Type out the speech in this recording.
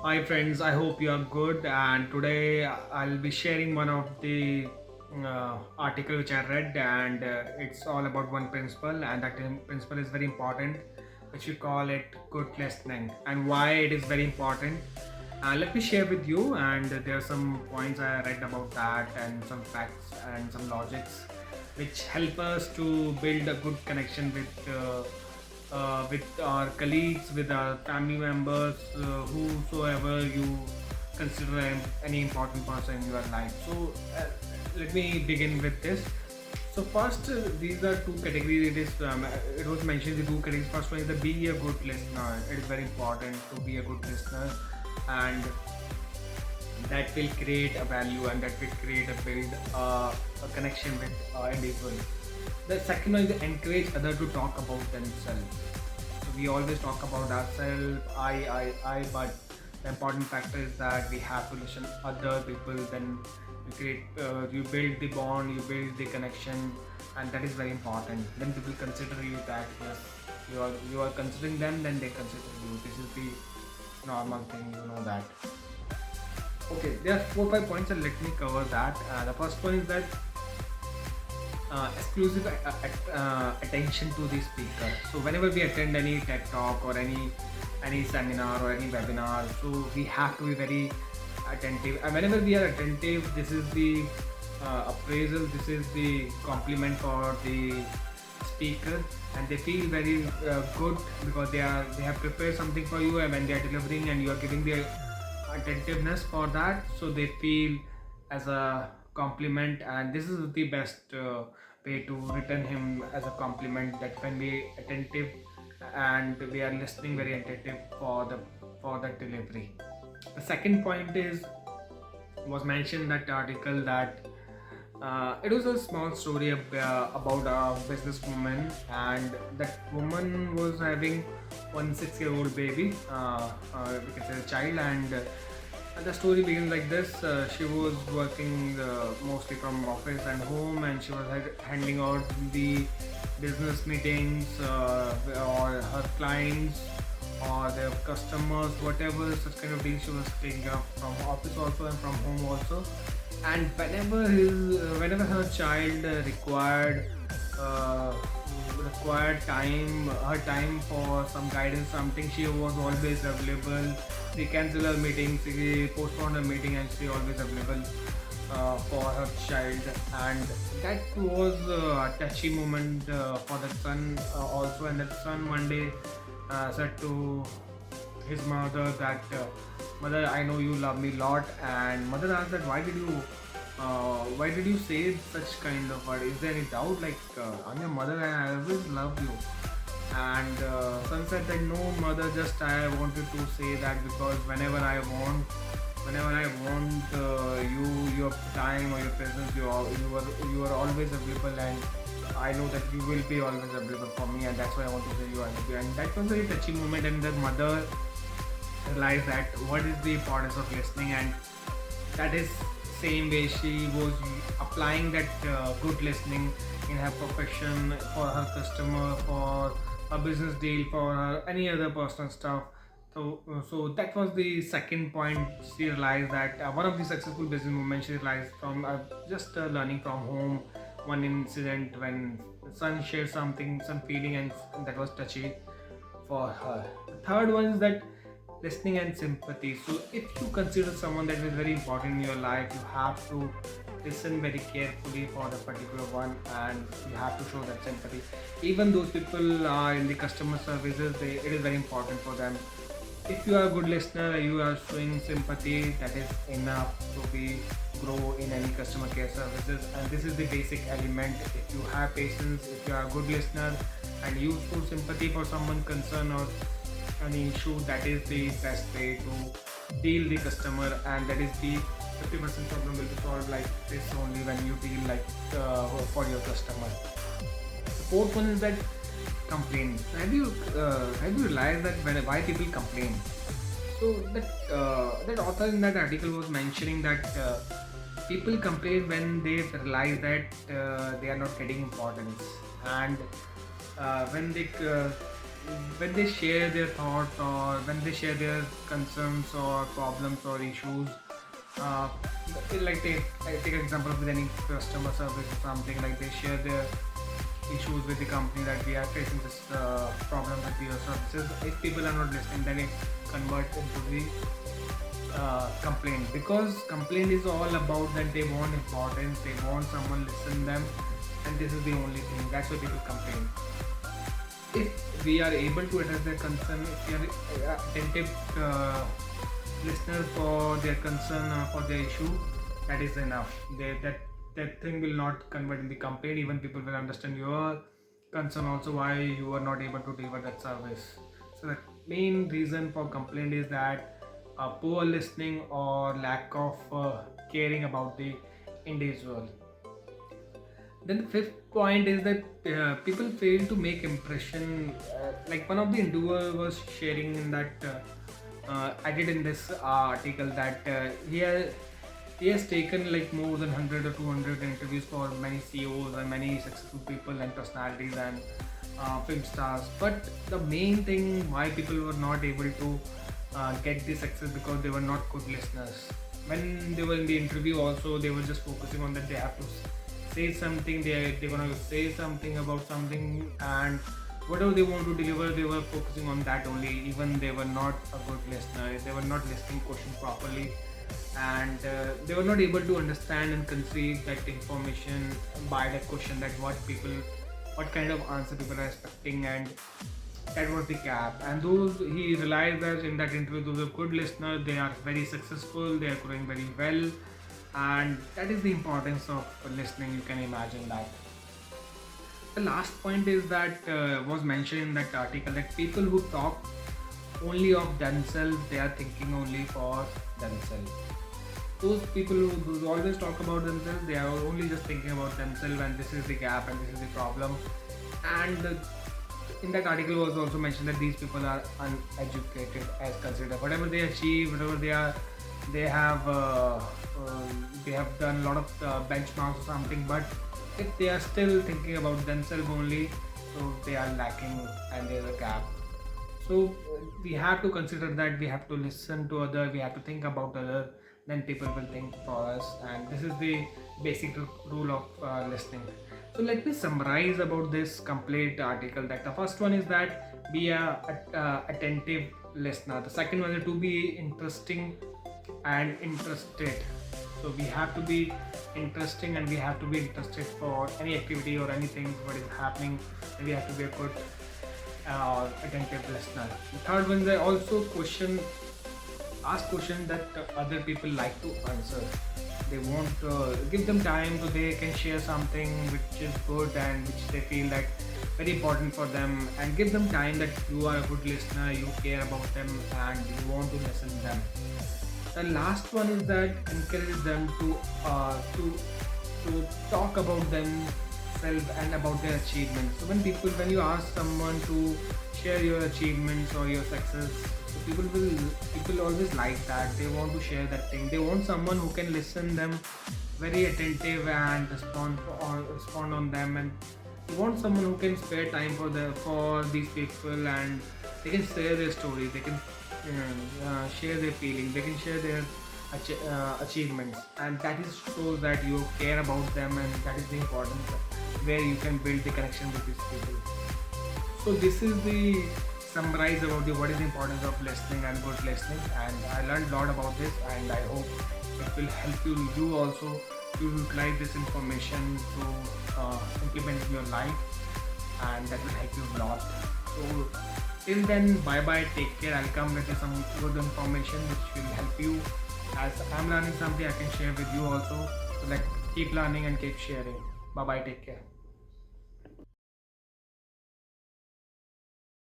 Hi friends, I hope you are good. And today I'll be sharing one of the article which I read, and it's all about one principle, and that principle is very important, which we call it good listening, and why it is very important. Let me share with you, and there are some points I read about that, and some facts and some logics, which help us to build a good connection with our colleagues, with our family members, whosoever you consider any important person in your life. So let me begin with this. So first, these are two categories. It was mentioned the two categories. First one is the be a good listener. It is very important to be a good listener, and that will create a value and that will create a build a connection with individual. The second one is encourage other to talk about themselves. So we always talk about ourselves, I, but the important factor is that we have to listen other people. Then you create, you build the bond, you build the connection, and that is very important. Then people consider you that yes, you are considering them, then they consider you. This is the normal thing, you know that. Okay, there are 4 5 points and let me cover that. The first one is that exclusive attention to the speaker. So whenever we attend any TED talk or any seminar or any webinar, so we have to be very attentive. And whenever we are attentive, this is the appraisal, this is the compliment for the speaker, and they feel very good because they have prepared something for you, and when they are delivering and you are giving the attentiveness for that, so they feel as a compliment, and this is the best way to return him as a compliment, that when we attentive and we are listening very attentive for the delivery. The second point is was mentioned in that article that it was a small story about a businesswoman, and that woman was having 1 6-year-old baby, we can say a child, and the story begins like this. She was working mostly from office and home, and she was handling out the business meetings or her clients or their customers, whatever such kind of deals she was taking up from office also and from home also. And whenever her child uh, required her time for some guidance, something, she was always available. She cancel her meeting, she postponed her meeting, and she always available for her child. And that was a touchy moment for the son also. And the son one day said to his mother that, mother, I know you love me a lot. And mother asked that, why did you say such kind of word? Is there any doubt, like, I'm your mother and I always love you? And son said that, no mother, just I wanted to say that because whenever I want your time or your presence, you are always available, and I know that you will be always available for me, and that's why I want to say you I love you. And that was a very touching moment, and the mother realized that what is the importance of listening, and that is same way she was applying that good listening in her profession, for her customer, for a business deal, for her any other personal stuff. So that was the second point. She realized that one of the successful business women, she realized from just learning from home, one incident when the son shared something, some feeling, and that was touchy for her. The third one is that listening and sympathy. So if you consider someone that is very important in your life, you have to listen very carefully for the particular one, and you have to show that sympathy. Even those people are in the customer services, it is very important for them. If you are a good listener, you are showing sympathy, that is enough to be grow in any customer care services. And this is the basic element. If you have patience, if you are a good listener and you show sympathy for someone concerned or any issue, that is the best way to deal the customer, and that is the 50% problem will be solved like this only when you deal like for your customer. The fourth one is that complain. Have you realized that why people complain? So that author in that article was mentioning that people complain when they realize that they are not getting importance, and when they when they share their thoughts or when they share their concerns or problems or issues, uh, like take an example with any customer service or something, like they share their issues with the company that we are facing this problem with your services. If people are not listening, then it converts into the complaint, because complaint is all about that they want importance, they want someone listen them, and this is the only thing. That's why people complain. If we are able to address their concern, if we are attentive listener for their concern or for their issue, that is enough. That thing will not convert in the complaint. Even people will understand your concern also, why you are not able to deliver that service. So the main reason for complaint is that poor listening or lack of caring about the individual. Then the fifth point is that people fail to make impression. Like one of the interviewer was sharing in that I did in this article that he has taken like more than 100 or 200 interviews for many CEOs and many successful people and personalities and film stars. But the main thing why people were not able to get the success, because they were not good listeners. When they were in the interview also, they were just focusing on that they have to say something, they're gonna say something about something, and whatever they want to deliver, they were focusing on that only. Even they were not a good listener, they were not listening question properly, and they were not able to understand and conceive that information by that question, that what kind of answer people are expecting, and that was the gap. And those, he realized that in that interview, those are good listeners, they are very successful, they are growing very well, and that is the importance of listening. You can imagine that. The last point is that was mentioned in that article, that people who talk only of themselves, they are thinking only for themselves. Those people who always talk about themselves, they are only just thinking about themselves, and this is the gap and this is the problem. And in that article was also mentioned that these people are uneducated as considered. Whatever they achieve, whatever they have done a lot of benchmarks or something, but if they are still thinking about themselves only, so they are lacking and there is a gap. So we have to consider that we have to listen to other, we have to think about other, then people will think for us, and this is the basic rule of listening. So let me summarize about this complete article. That the first one is that be a attentive listener. The second one is to be interesting and interested. So we have to be interesting and we have to be interested for any activity or anything what is happening, and we have to be a good attentive listener. The third one is also ask questions that other people like to answer. They won't give them time so they can share something which is good and which they feel that very important for them, and give them time that you are a good listener, you care about them and you want to listen to them. The last one is that encourage them to talk about themselves and about their achievements. So when you ask someone to share your achievements or your success, so people always like that. They want to share that thing. They want someone who can listen them, very attentive and respond on them, and they want someone who can spare time for these people, and they can share their story. They can share their feelings. They can share their achievements, and that is shows that you care about them, and that is the importance where you can build the connection with these people. So this is the summarize about what is the importance of listening and good listening, and I learned a lot about this, and I hope it will help you also to utilize this information to implement in your life, and that will help you a lot. So till then, bye bye, take care. I'll come with some good information which will help you. As I'm learning something, I can share with you also. So keep learning and keep sharing. Bye bye, take care.